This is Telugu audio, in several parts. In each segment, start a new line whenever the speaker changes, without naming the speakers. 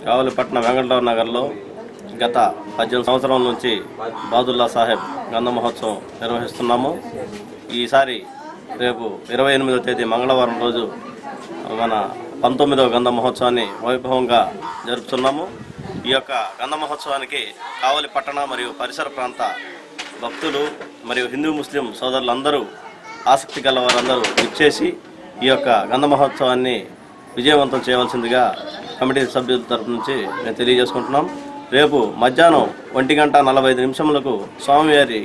కావలిపట్నం వెంకటరావు నగర్లో గత 18 సంవత్సరాల నుంచి బాదుల్లా సాహెబ్ గంధ మహోత్సవం నిర్వహిస్తున్నాము. ఈసారి రేపు 28వ తేదీ మంగళవారం రోజు మన 19వ గంధ మహోత్సవాన్ని వైభవంగా జరుపుతున్నాము. ఈ యొక్క గంధ మహోత్సవానికి కావలి పట్టణ మరియు పరిసర ప్రాంత భక్తులు మరియు హిందూ ముస్లిం సోదరులందరూ ఆసక్తి గల వారందరూ ఇచ్చేసి ఈ యొక్క గంధ మహోత్సవాన్ని విజయవంతం చేయవలసిందిగా కమిటీ సభ్యుల తరపు నుంచి మేము తెలియజేసుకుంటున్నాం. రేపు మధ్యాహ్నం 1:45 స్వామివారి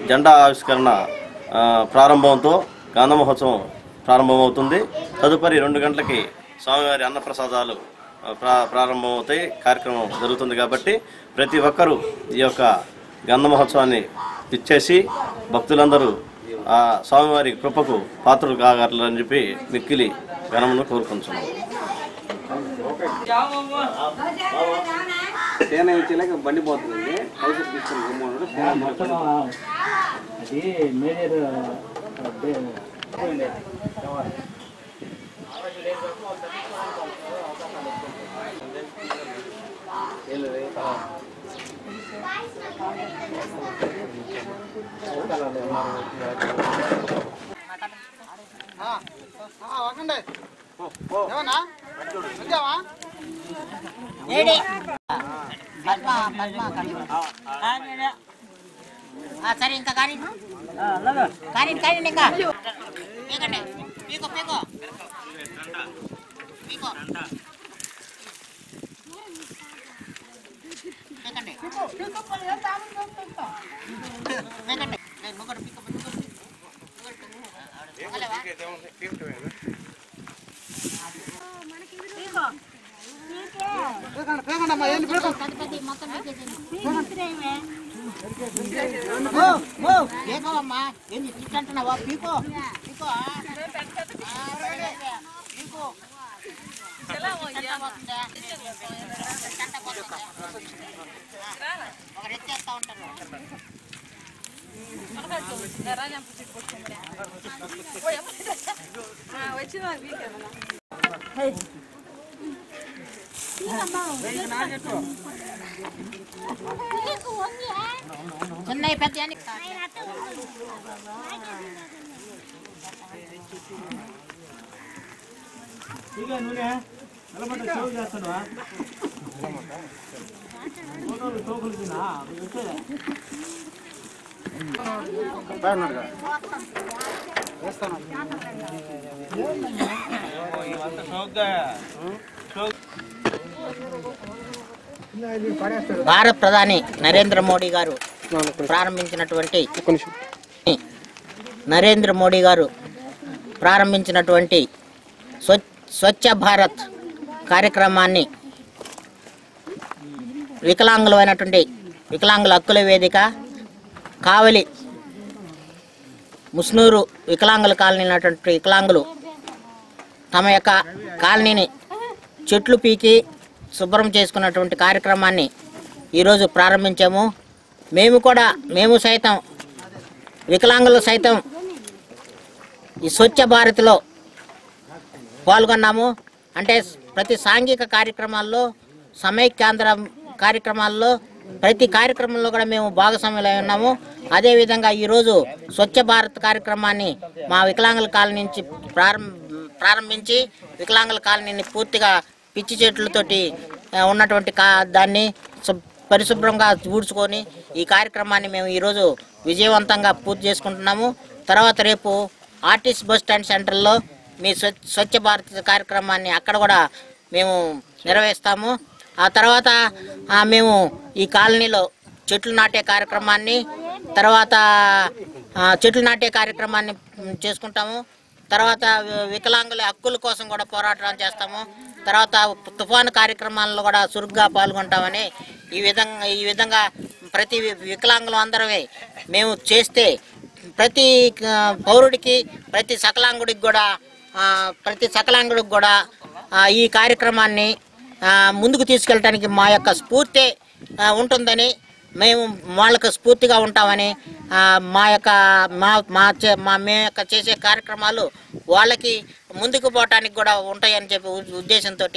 జెండా ఆవిష్కరణ ప్రారంభంతో గంధ మహోత్సవం ప్రారంభమవుతుంది. తదుపరి 2 గంటలకి స్వామివారి అన్నప్రసాదాలు ప్రారంభమవుతాయి. కార్యక్రమం జరుగుతుంది కాబట్టి ప్రతి ఒక్కరూ ఈ యొక్క గంధ మహోత్సవాన్ని ఇచ్చేసి భక్తులందరూ ఆ స్వామివారి కృపకు పాత్రలు కాగలరని చెప్పి మిక్కిలి ఘనమును కోరుకుంటున్నాం.
బండి పోతుంది
సరే ఇంకా కానీ కానీ కానీ ఇంకా పీకండి పీకో పీకో పీకో పీకండి పీకండి ముగ్గురు పీకో అమ్మా ఏంది అంటున్నావా పీకో పీకో పీకో ఒక రెచ్చేస్తా ఉంటారు. చెన్నై పెద్ద భారత ప్రధాని నరేంద్ర మోడీ గారు ప్రారంభించినటువంటి స్వచ్ఛ భారత్ కార్యక్రమాన్ని వికలాంగుల హక్కుల వేదిక కావలి ముస్నూరు వికలాంగుల కాలనీ ఉన్నటువంటి వికలాంగులు తమ యొక్క కాలనీని చెట్లు పీకి శుభ్రం చేసుకున్నటువంటి కార్యక్రమాన్ని ఈరోజు ప్రారంభించాము. మేము సైతం వికలాంగులు సైతం ఈ స్వచ్ఛ భారత్లో పాల్గొన్నాము. అంటే ప్రతి సాంఘిక కార్యక్రమాల్లో సమైక్యాంధ్ర కార్యక్రమాల్లో ప్రతి కార్యక్రమంలో కూడా మేము భాగస్వాములై ఉన్నాము. అదేవిధంగా ఈరోజు స్వచ్ఛ భారత్ కార్యక్రమాన్ని మా వికలాంగుల కాలనీ నుంచి ప్రారంభించి వికలాంగుల కాలనీని పూర్తిగా పిచ్చి చెట్లతోటి ఉన్నటువంటి దాన్ని పరిశుభ్రంగా ఊడ్చుకొని ఈ కార్యక్రమాన్ని మేము ఈరోజు విజయవంతంగా పూర్తి చేసుకుంటున్నాము. తర్వాత రేపు ఆర్టీసీ బస్ స్టాండ్ సెంటర్లో మీ స్వచ్ఛ భారత్ కార్యక్రమాన్ని అక్కడ కూడా మేము నిర్వహిస్తాము. ఆ తర్వాత మేము ఈ కాలనీలో చెట్లు నాటే కార్యక్రమాన్ని చేసుకుంటాము. తర్వాత వికలాంగుల హక్కుల కోసం కూడా పోరాటం చేస్తాము. తర్వాత తుఫాను కార్యక్రమాల్లో కూడా చురుగ్గా పాల్గొంటామని ఈ విధంగా ప్రతి వికలాంగులు అందరమే మేము చేస్తే ప్రతి పౌరుడికి ప్రతి సకలాంగుడికి కూడా ఈ కార్యక్రమాన్ని ముందుకు తీసుకెళ్ళడానికి మా యొక్క స్ఫూర్తి ఉంటుందని మేము వాళ్ళకు స్ఫూర్తిగా ఉంటామని మేము చేసే కార్యక్రమాలు వాళ్ళకి ముందుకు పోవటానికి కూడా ఉంటాయని చెప్పి ఉద్దేశంతో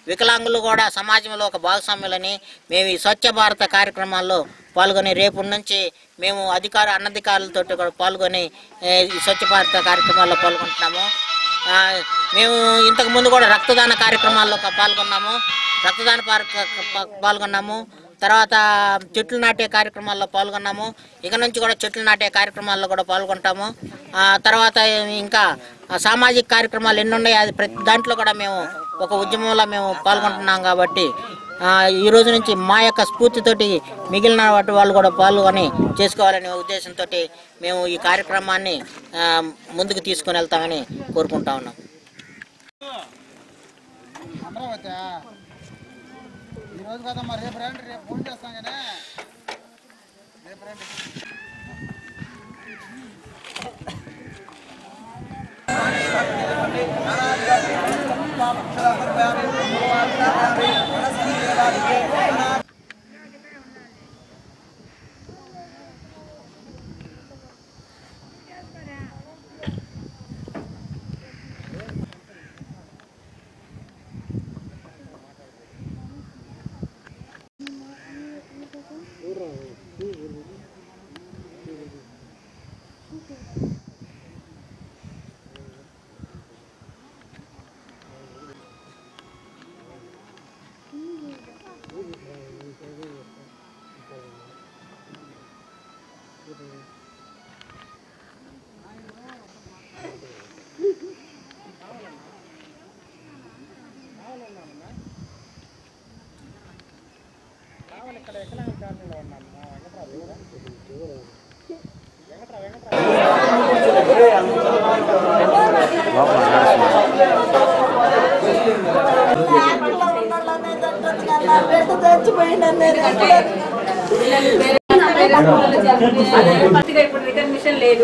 వికలాంగులు కూడా సమాజంలో ఒక భాగస్వాములని మేము ఈ స్వచ్ఛ భారత కార్యక్రమాల్లో పాల్గొని రేపు నుంచి మేము అనధికారులతో కూడా పాల్గొని ఈ స్వచ్ఛ భారత కార్యక్రమాల్లో పాల్గొంటున్నాము. మేము ఇంతకుముందు కూడా రక్తదాన కార్యక్రమాల్లో పాల్గొన్నాము. తర్వాత చెట్లు నాటే కార్యక్రమాల్లో పాల్గొన్నాము. ఇక నుంచి కూడా చెట్లు నాటే కార్యక్రమాల్లో కూడా పాల్గొంటాము. తర్వాత ఇంకా సామాజిక కార్యక్రమాలు ఎన్ని ఉన్నాయి, అది ప్రతి దాంట్లో కూడా మేము ఒక ఉద్యమంలో మేము పాల్గొంటున్నాం. కాబట్టి ఈ రోజు నుంచి మా యొక్క స్ఫూర్తితోటి మిగిలిన వాళ్ళు కూడా పాల్గొని చేసుకోవాలనే ఉద్దేశంతో మేము ఈ కార్యక్రమాన్ని ముందుకు తీసుకొని వెళ్తామని కోరుకుంటా ఉన్నాం.
ఈరోజు కదమ్మా, రేపు రండి, రేపు ఫోన్ చేస్తాం కానీ రేపు రండి.
ఇప్పుడు రికగ్నిషన్ లేదు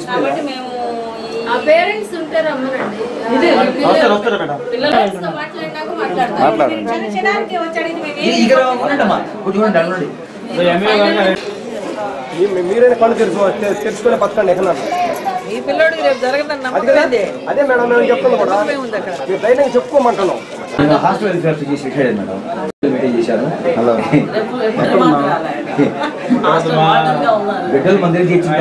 కాబట్టి మేము పేరెంట్స్ ఉంటారు అమ్మరండి పిల్లలతో మాట్లాడినాక మాట్లాడతారు. క్షణానికి వచ్చాడు
మీరైనా కళ్ళు తెలుసుకునే బతకండి ఎక్కడ
ఈ పిల్లోడికి రేపు జరగదన్న
అదే మేడం మేము చెప్తున్నాం కూడా మీరు ధైర్యంగా చెప్పుకోమంటున్నాం.
హాస్టల్ వెల్ఫేర్ చేసి రిటైర్డ్ మేడం మీటింగ్ చేశారు. హలో బిడ్డలు మందికి ఇచ్చిన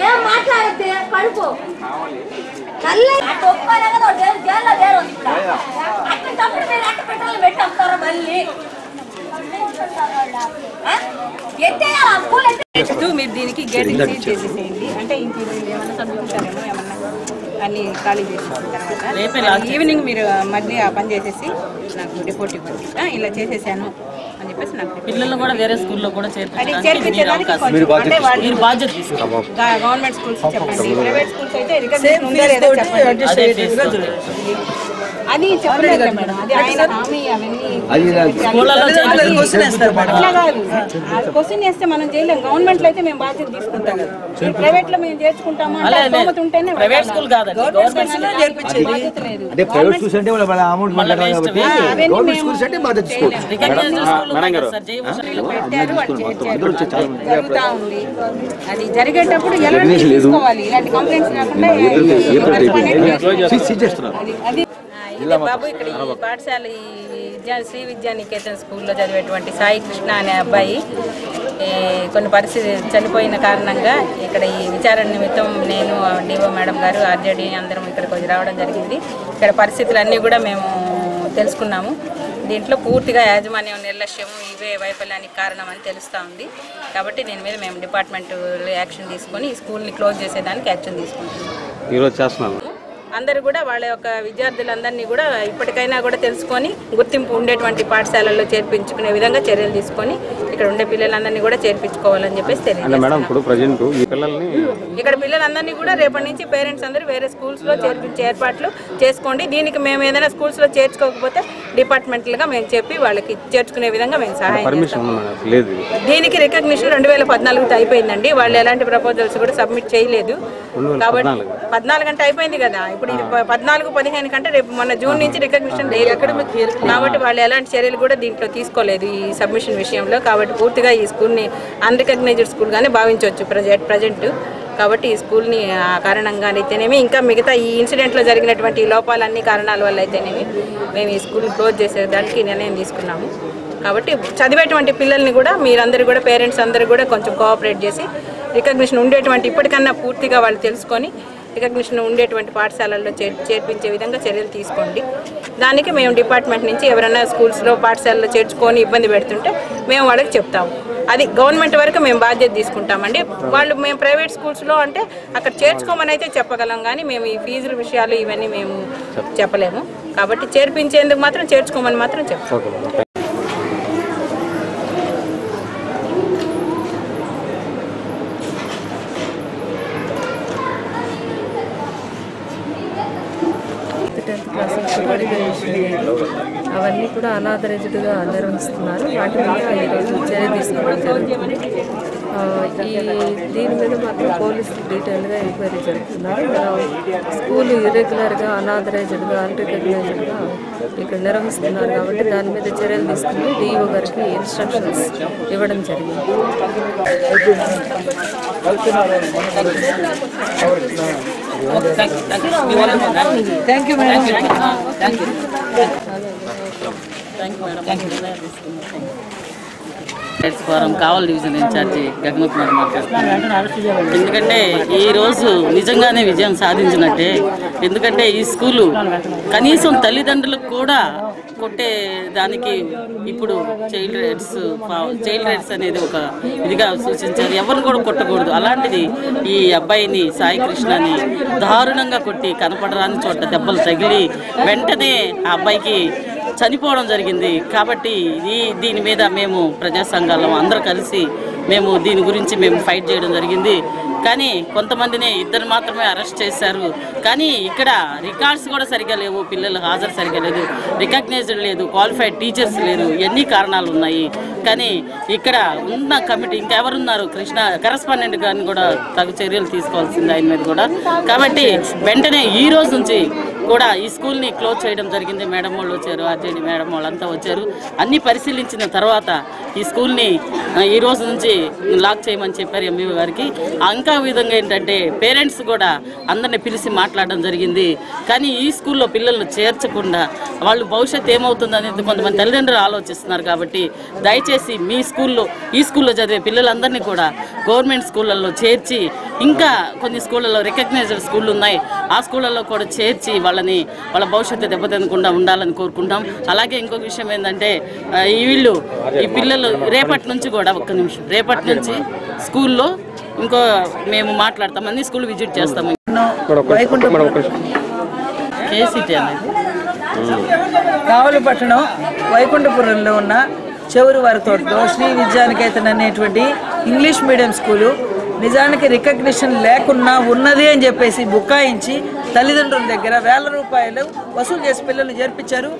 ఏం మాట్లాడితే పడుకో మీరు దీనికి గేట్ సీల్ చేసేసేయండి. అంటే ఇంక ఏమన్నా చదువుకుంటారేమో ఏమన్నా అన్ని ఖాళీ చేసేసిన తర్వాత ఈవినింగ్ మీరు మళ్ళీ ఆ పని చేసేసి నాకు రిపోర్ట్ ఇవ్వండి. ఇలా చేసేసాను అని చెప్పేసి నాకు
పిల్లలు కూడా వేరే స్కూల్లో కూడా
చేర్పించడానికి గవర్నమెంట్ స్కూల్స్ చెప్పండి. ప్రైవేట్ స్కూల్స్ అయితే రికగ్నిషన్ ఉందో లేదో చెప్పండి. అది చెప్పలేదు మేడం, అది ఆయన హామీ అవన్నీ అట్లా కాదు. క్వశ్చన్ వేస్తే మనం చేయలేం. గవర్నమెంట్ లో అయితే మేము బాధ్యత తీసుకుంటాం కదా, ప్రైవేట్ లో మేము చేర్చుకుంటాము అంటే ఉంటేనే ప్రైవేట్ స్కూల్ కాదు బాధ్యత లేదు. జరుగుతా ఉంది. అది జరిగేటప్పుడు ఎలా తీసుకోవాలి, ఇలాంటి కంప్లైంట్స్ రాకుండా అది బాబు. ఇక్కడ ఈ పాఠశాల శ్రీ విద్యానికేతన్ స్కూల్లో చదివేటువంటి సాయి కృష్ణ అనే అబ్బాయి కొన్ని పరిస్థితి చనిపోయిన కారణంగా ఇక్కడ ఈ విచారణ నిమిత్తం నేను డిఓ మేడం గారు ఆర్జేడీ అందరం ఇక్కడికి వచ్చి రావడం జరిగింది. ఇక్కడ పరిస్థితులన్నీ కూడా మేము తెలుసుకున్నాము. దీంట్లో పూర్తిగా యాజమాన్యం నిర్లక్ష్యం ఇవే వైఫల్యానికి కారణం అని తెలుస్తూ ఉంది. కాబట్టి దీని మీద మేము డిపార్ట్మెంట్ యాక్షన్ తీసుకొని ఈ స్కూల్ని క్లోజ్ చేసేదానికి యాక్షన్ తీసుకుంటున్నాం.
ఈరోజు చేస్తున్నాము.
అందరూ కూడా వాళ్ళ యొక్క విద్యార్థులందరినీ కూడా ఇప్పటికైనా కూడా తెలుసుకొని గుర్తింపు ఉండేటువంటి పాఠశాలల్లో చేర్పించుకునే విధంగా చర్యలు తీసుకొని ఇక్కడ ఉండే పిల్లలందరినీ కూడా చేర్పించుకోవాలని చెప్పేసి తెలియజేస్తున్నాం. ఇక్కడ పిల్లలందరినీ కూడా రేపటి నుంచి పేరెంట్స్ అందరూ వేరే స్కూల్స్లో చేర్పించే ఏర్పాట్లు చేసుకోండి. దీనికి మేము ఏదైనా స్కూల్స్లో చేర్చుకోకపోతే డిపార్ట్మెంటల్గా మేము చెప్పి వాళ్ళకి చేర్చుకునే విధంగా మేము సహాయం చేస్తాం. దీనికి రికగ్నిషన్ 2014 అయిపోయిందండి. వాళ్ళు ఎలాంటి ప్రపోజల్స్ కూడా సబ్మిట్ చేయలేదు కాబట్టి 14 అంటే అయిపోయింది కదా. ఇప్పుడు ఇది 14-15 కంటే రేపు మన జూన్ నుంచి రికగ్నిషన్ లేదు కాబట్టి వాళ్ళు ఎలాంటి చర్యలు కూడా దీంట్లో తీసుకోలేదు ఈ సబ్మిషన్ విషయంలో. కాబట్టి పూర్తిగా ఈ స్కూల్ని అన్రికగ్నైజ్డ్ స్కూల్గానే భావించవచ్చు ప్రజెంట్. కాబట్టి ఈ స్కూల్ని ఆ కారణంగా అయితేనేమి ఇంకా మిగతా ఈ ఇన్సిడెంట్లో జరిగినటువంటి లోపాలన్నీ కారణాల వల్ల అయితేనేమి మేము ఈ స్కూల్ క్లోజ్ చేసేదానికి నిర్ణయం తీసుకున్నాము. కాబట్టి చదివేటువంటి పిల్లల్ని కూడా మీరందరూ కూడా పేరెంట్స్ అందరూ కూడా కొంచెం కోఆపరేట్ చేసి రికగ్నిషన్ ఉండేటువంటి ఇప్పటికన్నా పూర్తిగా వాళ్ళు తెలుసుకొని రికగ్నిషన్ ఉండేటువంటి పాఠశాలల్లో చేర్పించే విధంగా చర్యలు తీసుకోండి. దానికి మేము డిపార్ట్మెంట్ నుంచి ఎవరైనా స్కూల్స్లో పాఠశాలలో చేర్చుకొని ఇబ్బంది పెడుతుంటే మేము వాళ్ళకి చెప్తాము. అది గవర్నమెంట్ వరకు మేము బాధ్యత తీసుకుంటామండి. వాళ్ళు మేము ప్రైవేట్ స్కూల్స్లో అంటే అక్కడ చేర్చుకోమని అయితే చెప్పగలం, కానీ మేము ఈ ఫీజుల విషయాలు ఇవన్నీ మేము చెప్పలేము. కాబట్టి చేర్పించేందుకు మాత్రం చేర్చుకోమని మాత్రం చెప్తాం.
అవన్నీ కూడా అనాథరైజ్డ్గా నిర్వహిస్తున్నారు. వాటి మీద ఈరోజు చర్య తీసుకోవడం జరుగుతుంది. దీని మీద మాత్రం పోలీసులు డీటెయిల్గా ఎంక్వైరీ జరుగుతున్నారు. స్కూల్ ఇర్రెగ్యులర్గా అనాథరైజ్డ్గా అన్రికగ్నైజ్డ్గా ఇక్కడ నిర్వహిస్తున్నారు కాబట్టి దాని మీద చర్యలు తీసుకుని డిఈఓ గారికి ఇన్స్ట్రక్షన్స్ ఇవ్వడం జరిగింది.
రైట్స్ ఫోరం కావల్ డివిజన్ ఇన్ఛార్జి గగనకుమార్ మాట్లాడుతున్నాను. ఎందుకంటే ఈరోజు నిజంగానే విజయం సాధించినట్టే. ఎందుకంటే ఈ స్కూలు కనీసం తల్లిదండ్రులకు కూడా కొట్టే దానికి ఇప్పుడు చైల్డ్ రైట్స్ అనేది ఒక ఇదిగా సూచించారు. ఎవరిని కూడా కొట్టకూడదు. అలాంటిది ఈ అబ్బాయిని సాయి కృష్ణని దారుణంగా కొట్టి కనపడరాని చోట దెబ్బలు తగిలి వెంటనే ఆ అబ్బాయికి చనిపోవడం జరిగింది. కాబట్టి దీని మీద మేము ప్రజా సంఘాలు అందరూ కలిసి మేము దీని గురించి మేము ఫైట్ చేయడం జరిగింది. కానీ కొంతమందిని ఇద్దరు మాత్రమే అరెస్ట్ చేశారు. కానీ ఇక్కడ రికార్డ్స్ కూడా సరిగ్గా లేవు, పిల్లలు హాజరు సరిగ్గా లేదు, రికగ్నైజ్డ్ లేదు, క్వాలిఫైడ్ టీచర్స్ లేరు, ఎన్ని కారణాలు ఉన్నాయి. కానీ ఇక్కడ ఉన్న కమిటీ ఇంకెవరున్నారు, కృష్ణ కరెస్పాండెంట్ గారిని కూడా తగు చర్యలు తీసుకోవాల్సింది ఆయన మీద కూడా. కాబట్టి వెంటనే ఈ రోజు నుంచి కూడా ఈ స్కూల్ని క్లోజ్ చేయడం జరిగింది. మేడం వాళ్ళు వచ్చారు, ఆర్జేడీ మేడం వాళ్ళంతా వచ్చారు. అన్నీ పరిశీలించిన తర్వాత ఈ స్కూల్ని ఈ రోజు నుంచి లాక్ చేయమని చెప్పారు ఎంఈఓ గారికి. ఇంకా విధంగా ఏంటంటే పేరెంట్స్ కూడా అందరిని పిలిచి మాట్లాడడం జరిగింది. కానీ ఈ స్కూల్లో పిల్లలను చేర్చకుండా వాళ్ళు భవిష్యత్తు ఏమవుతుంది అనేది కొంతమంది తల్లిదండ్రులు ఆలోచిస్తున్నారు. కాబట్టి దయచేసి మీ స్కూల్లో ఈ స్కూల్లో చదివే పిల్లలందరినీ కూడా గవర్నమెంట్ స్కూళ్ళల్లో చేర్చి, ఇంకా కొన్ని స్కూళ్ళల్లో రికగ్నైజ్డ్ స్కూళ్ళు ఉన్నాయి, ఆ స్కూళ్ళల్లో కూడా చేర్చి వాళ్ళ భవిష్యత్తు దెబ్బతినకుండా ఉండాలని కోరుకుంటాం. అలాగే ఇంకొక విషయం ఏంటంటే ఈ పిల్లలు రేపటి నుంచి కూడా రేపటి నుంచి స్కూల్లో ఇంకో మేము మాట్లాడతాం, అన్ని స్కూల్ విజిట్ చేస్తాము. కేసీటీ అనేది
కావలిపట్టణం వైకుంఠపురంలో ఉన్న చెవురు వారి తోటలో శ్రీ విద్యానికేతన్ అనేటువంటి ఇంగ్లీష్ మీడియం స్కూలు నిజానికి రికగ్నిషన్ లేకున్నా ఉన్నది అని చెప్పేసి బుకాయించి తల్లిదండ్రుల దగ్గర వేల రూపాయలు వసూలు చేసి పిల్లలు చేర్పించారు.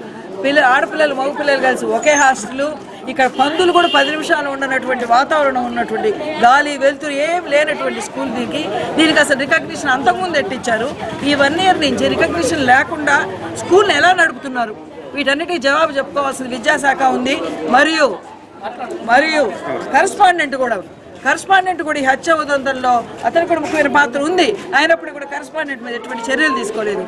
ఆడపిల్లలు మగపిల్లలు కలిసి ఒకే హాస్టల్. ఇక్కడ పందులు కూడా 10 నిమిషాలు ఉండనటువంటి వాతావరణం ఉన్నటువంటి గాలి వెలుతురు ఏం లేనటువంటి స్కూల్ దీనికి అసలు రికగ్నిషన్ అంతకుముందు ఎట్టించారు. ఈ 1 ఇయర్ నుంచి రికగ్నిషన్ లేకుండా స్కూల్ని ఎలా నడుపుతున్నారు? వీటన్నిటికీ జవాబు చెప్పుకోవాల్సిన విద్యాశాఖ ఉంది. మరియు కరెస్పాండెంట్ కూడా ఈ హత్య ఉదంతంలో అతను కూడా ముఖ్యమైన పాత్ర ఉంది. అయినప్పుడు కూడా కరెస్పాండెంట్ మీద ఎటువంటి చర్యలు తీసుకోలేదు.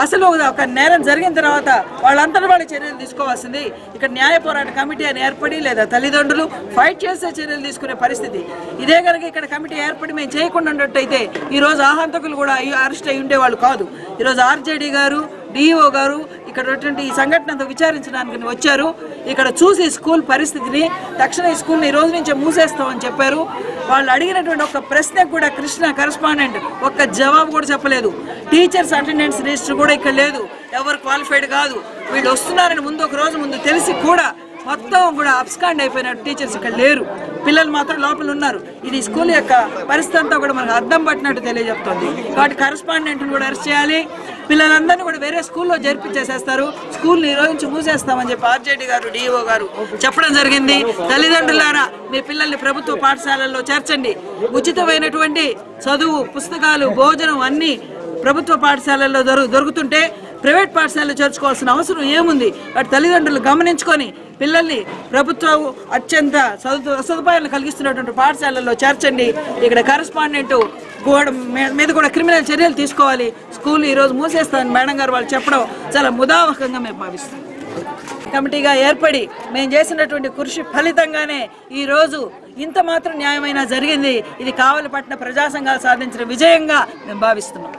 అసలు ఒక నేరం జరిగిన తర్వాత వాళ్ళంతా వాళ్ళు చర్యలు తీసుకోవాల్సింది. ఇక్కడ న్యాయ పోరాట కమిటీ అని ఏర్పడి లేదా తల్లిదండ్రులు ఫైట్ చేసే చర్యలు తీసుకునే పరిస్థితి. ఇదే కనుక ఇక్కడ కమిటీ ఏర్పడి మేము చేయకుండా ఉన్నట్టయితే ఈరోజు ఆహంతకులు కూడా అరెస్ట్ అయి ఉండేవాళ్ళు కాదు. ఈరోజు ఆర్జేడీ గారు, డిఈఓ గారు ఇక్కడ ఈ సంఘటనతో విచారించడానికి వచ్చారు. ఇక్కడ చూసి స్కూల్ పరిస్థితిని తక్షణ ఈ స్కూల్ని ఈ రోజు నుంచే మూసేస్తామని చెప్పారు. వాళ్ళు అడిగినటువంటి ఒక ప్రశ్నకు కూడా కృష్ణ కరెస్పాండెంట్ ఒక్క జవాబు కూడా చెప్పలేదు. టీచర్స్ అటెండెన్స్ రిజిస్టర్ కూడా ఇక్కడ లేదు. ఎవరు క్వాలిఫైడ్ కాదు. వీళ్ళు వస్తున్నారని ముందు ఒక రోజు ముందు తెలిసి కూడా మొత్తం కూడా అబ్స్కాండ్ అయిపోయిన టీచర్స్ ఇక్కడ లేరు. పిల్లలు మాత్రం లోపల ఉన్నారు. ఇది స్కూల్ యొక్క పరిస్థితి అంతా కూడా మనకు అర్థం పట్టినట్టు తెలియజెప్తుంది. కాబట్టి కరెస్పాండెంట్ని కూడా అరెస్ట్ చేయాలి. పిల్లలందరినీ కూడా వేరే స్కూల్లో జరిపించేసేస్తారు. స్కూల్ని ఈ రోజు నుంచి మూసేస్తామని చెప్పి ఆర్జేడీ గారు, డిఈఓ గారు చెప్పడం జరిగింది. తల్లిదండ్రులారా మీ పిల్లల్ని ప్రభుత్వ పాఠశాలల్లో చేర్చండి. ఉచితమైనటువంటి చదువు, పుస్తకాలు, భోజనం అన్నీ ప్రభుత్వ పాఠశాలల్లో దొరుకుతుంటే ప్రైవేట్ పాఠశాలలో చేర్చుకోవాల్సిన అవసరం ఏముంది? వాటి తల్లిదండ్రులు గమనించుకొని పిల్లల్ని ప్రభుత్వం అత్యంత సదుపాయాలు కలిగిస్తున్నటువంటి పాఠశాలల్లో చేర్చండి. ఇక్కడ కరెస్పాండెంట్ మీద కూడా క్రిమినల్ చర్యలు తీసుకోవాలి. స్కూల్ ఈరోజు మూసేస్తామని మేడం గారు వాళ్ళు చెప్పడం చాలా ముదావహంగా మేము భావిస్తాం. కమిటీగా ఏర్పడి మేము చేసినటువంటి కృషి ఫలితంగానే ఈరోజు ఇంత మాత్రం న్యాయమైనా జరిగింది. ఇది కావలిపట్న ప్రజా సంఘాలు సాధించిన విజయంగా మేము భావిస్తున్నాం.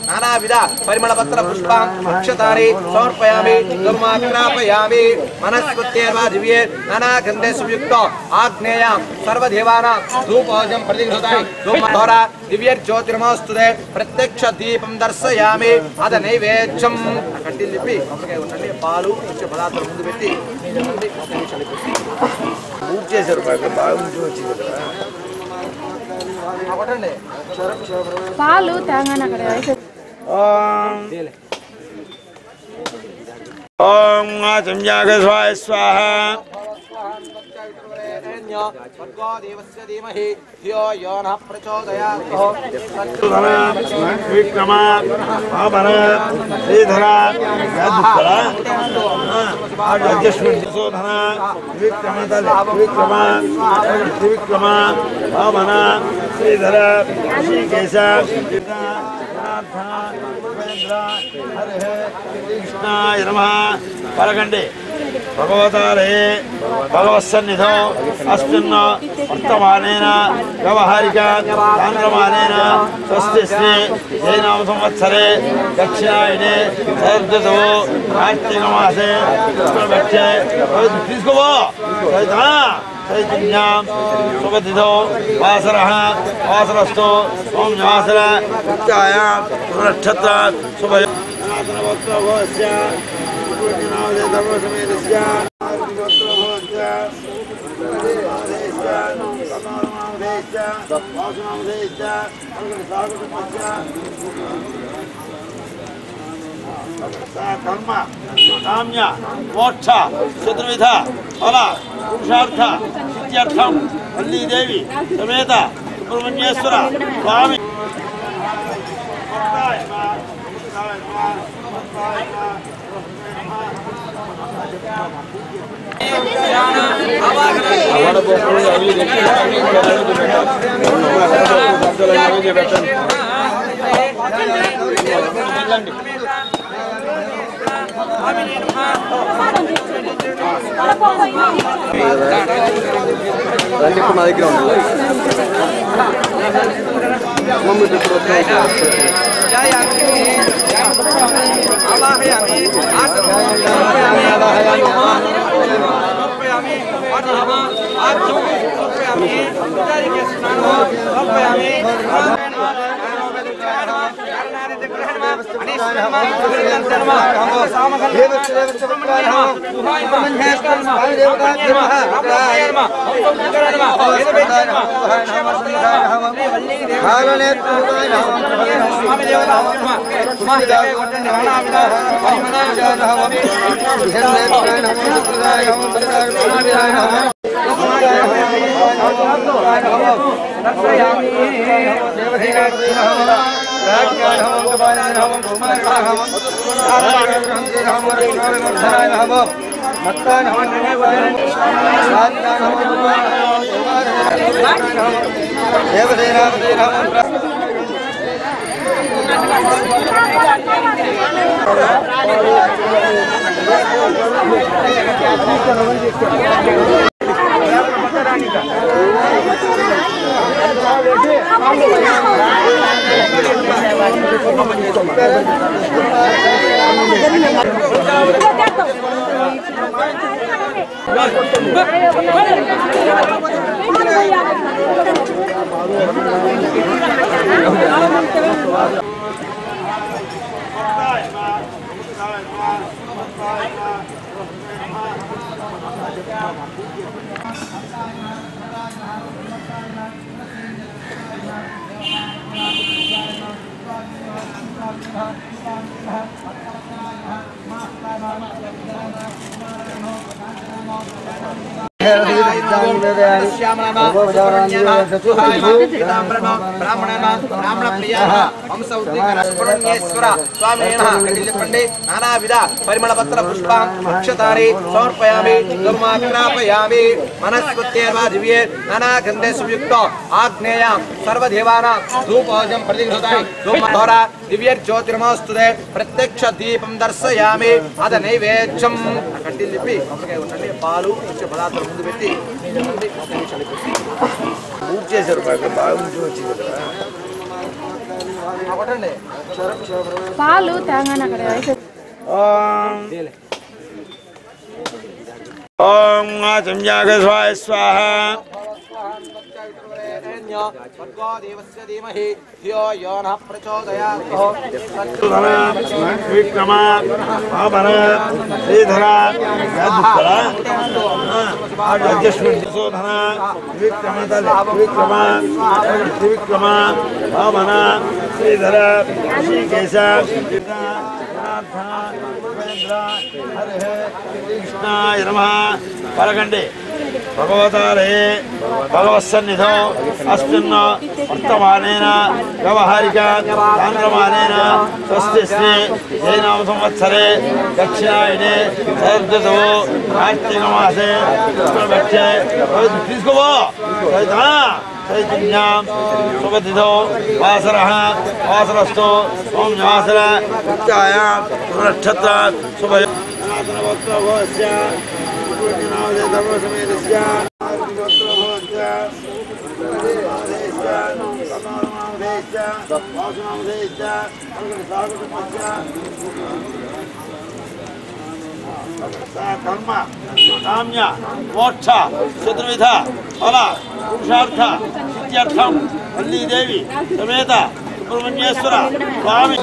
నానావిధ పరిమళపత్ర పుష్పాక్షతాని సమర్పయామి దుర్మాగ్రాపయామి మనస్పత్యేర్వా దివ్యే నానాగంధే సుయుక్త ఆగ్నేయ సర్వదేవానాం ధూపోజం ప్రతిఘృతాయి ధూమధోరా దివ్యజ్యోతిర్మోస్తుతే ప్రత్యక్ష దీపం దర్శయామి అద నైవేద్యం కడ్డీలు చెప్పి ఉండండి. పాలు పదార్థాలు ముందు పెట్టి పూజ చేశారు. బాగా ముందు వచ్చింది కదా
పాలు తెలంగాణ అక్కడ
ఓం సంయాగ స్వాహ స్వాహ విక్రమ వామన శ్రీధర శోధన విక్రమ విక్రమ త్రివిక్రమ వామన శ్రీధర శ్రీకేశ కృష్ణాయ నమః. పలకండి. భగవతాలయే భగవత్సన్నిధో అస్మిన్ వర్తమానేన వ్యవహారిక చాంద్రమానేన స్వస్తి శ్రీ జైనామ సంవత్సరే దక్షిణాయనే శరదృతు కార్తీక మాసే శుక్లపక్షే తీసుకోవో చైతన్యాం శుభతిథో వాసరః వాసరస్థో ఓం వాసర ఉచ్చాయాం నక్షత్ర శుభ కర్మ కామ్య మోక్ష చతుర్విధ ఫల పురుషార్థ సిద్ధ్యర్థం వల్లీదేవి సమేత సుబ్రహ్మణ్యేశ్వర స్వామి
నా దగ్గర ఉంది. నానావిధ పరిమళపత్ర పుష్పాం అక్షతాని సమర్పయామి దుర్మాగ్రాపయామి మనస్పత్యేవా దివ్యే నానాగంధే సుయుక్త ఆగ్నేయ సర్వదేవానాం ధూపోజం ప్రతిఘృతాయ ధూమధోర దివ్య జ్యోతిర్మోస్తుతే ప్రత్యక్ష దీపం దర్శయామి అద నైవేద్యం కడ్డీలు తిప్పి కొబ్బరికాయ ఉండండి పాలు ఇచ్చే పదార్థాలు ముందు పెట్టి పూజ చేశారు బాగా ముందు వచ్చింది కదా
పాలు తెలంగాణ అక్కడ
ఓం ఆచమ్యాగ స్వాహ స్వాహ విక్రమ వామన శ్రీధర శోధన విక్రమ త్రివిక్రమ వామన శ్రీధర శ్రీకేశ కృష్ణాయ నమః పలకండి భగవతాలయే భగవత్సన్నిధో అస్మిన్ వర్తమానేన వ్యవహారిక చాంద్రమానేన స్వస్తి శ్రీ జైనామ సంవత్సరే దక్షిణాయనే శరదృతు కార్తీక మాసే శుక్లపక్షే తీసుకోవో చైతన్యాం శుభతిథో వాసరః వాసరస్తు ఓం వాసర ఉచ్చాయాం నక్షత్ర శుభ కర్మ కామ్య మోక్ష చతుర్విధ ఫల పురుషార్థ సిద్ధ్యర్థం వల్లీదేవి సమేత సుబ్రహ్మణ్యేశ్వర స్వామి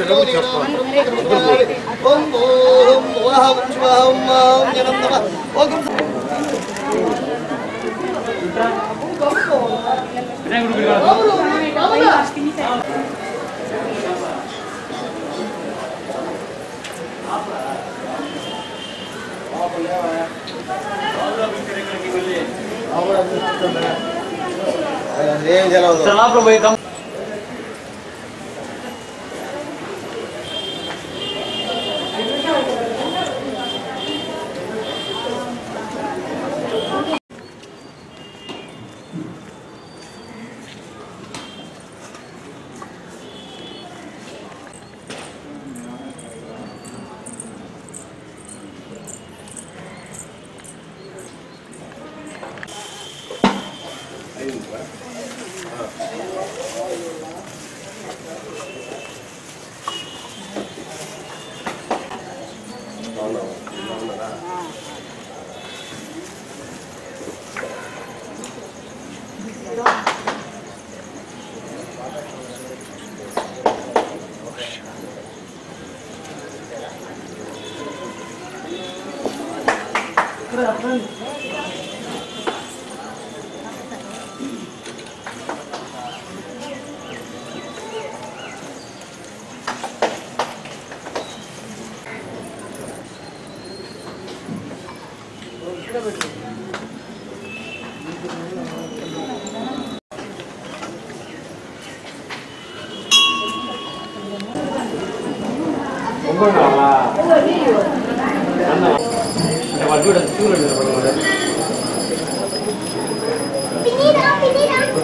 Pinira.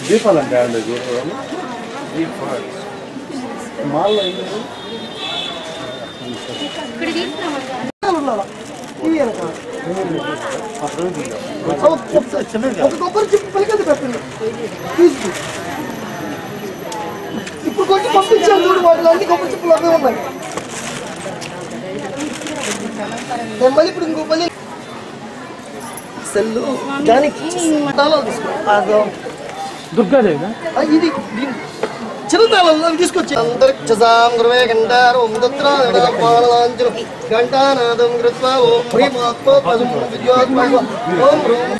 దీపాలంటే అండి మాల్లో
ఒక కొబ్బరి చెప్పు పలికది పెట్టండి ఇప్పుడు కొంచెం పంపించాను చూడు వాటిలో అన్ని కొబ్బరి చెప్పులు అవే ఉన్నాయి మళ్ళీ ఇప్పుడు ఇంకో మళ్ళీ సెల్లు దానికి తీసుకో
దుర్గాదేవి
ఇది చిన్నతాళంలో తీసుకొచ్చి అంతరిక్షసాం గురువే గంటారం దత్రాంజనం ఘంటానాదం కృత్వా ఓం హ్రీమాత్మో పదం విద్యోత్మా ఓం హ్రూం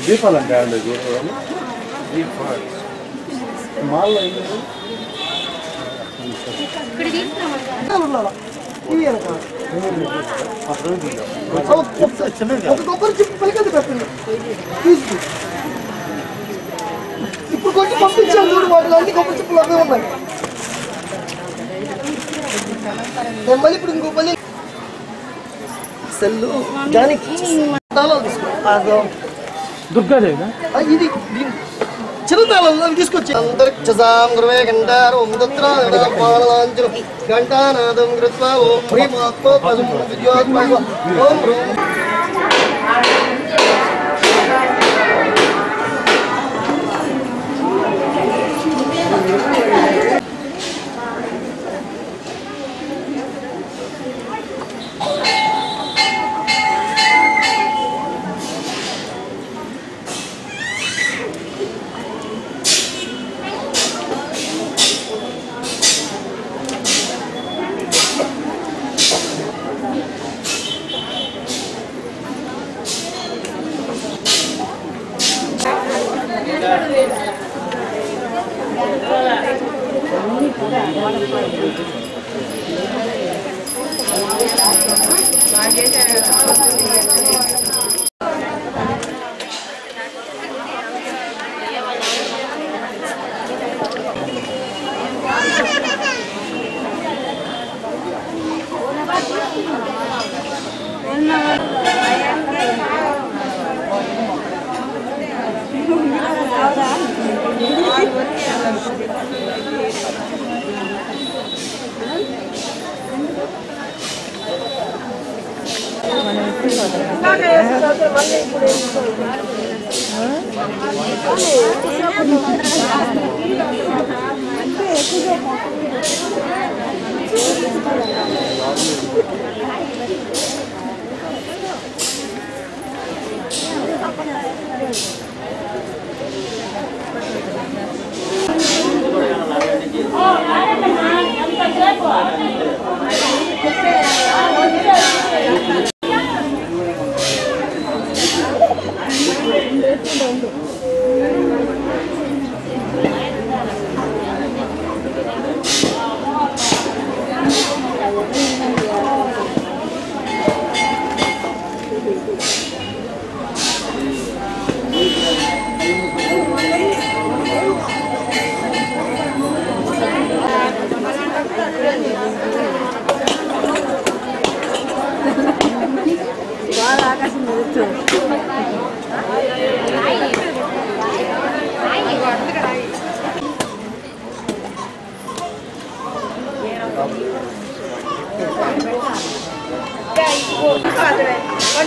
దీపాలంటే అండి మాల్లో
కొబ్బరి చెప్పు పలికది పెట్టండి ఇప్పుడు కొట్టి పంపించాను చూడు వాటిలో అన్ని కొబ్బరి చెప్పులు అవే ఉన్నాయి నేను మళ్ళీ ఇప్పుడు ఇంకో పని సెల్లు దానికి తాళాలు తీసుకో
దుర్గాదేవి
ఇది చిన్న తాళాలు తీసుకొచ్చి అంతరిక్షసాం గురువే గంటారం దత్రాంజనం ఘంటానాదం కృత్వా ఓం హ్రీమాత్మోపదం విద్యోత్మక ఓం హ్రూం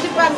పెట్టుకో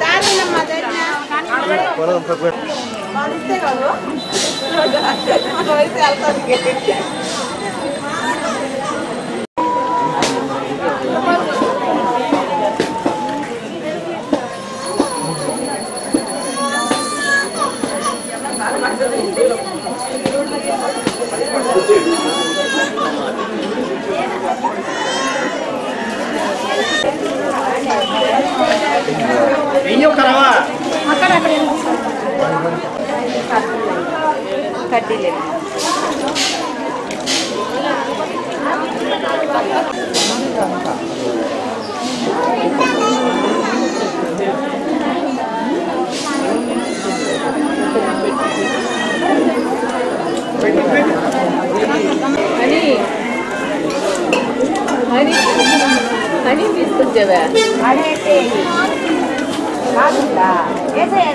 దండం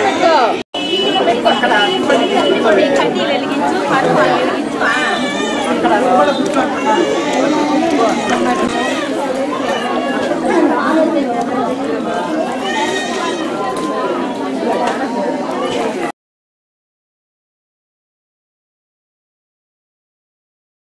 పెట్టుకో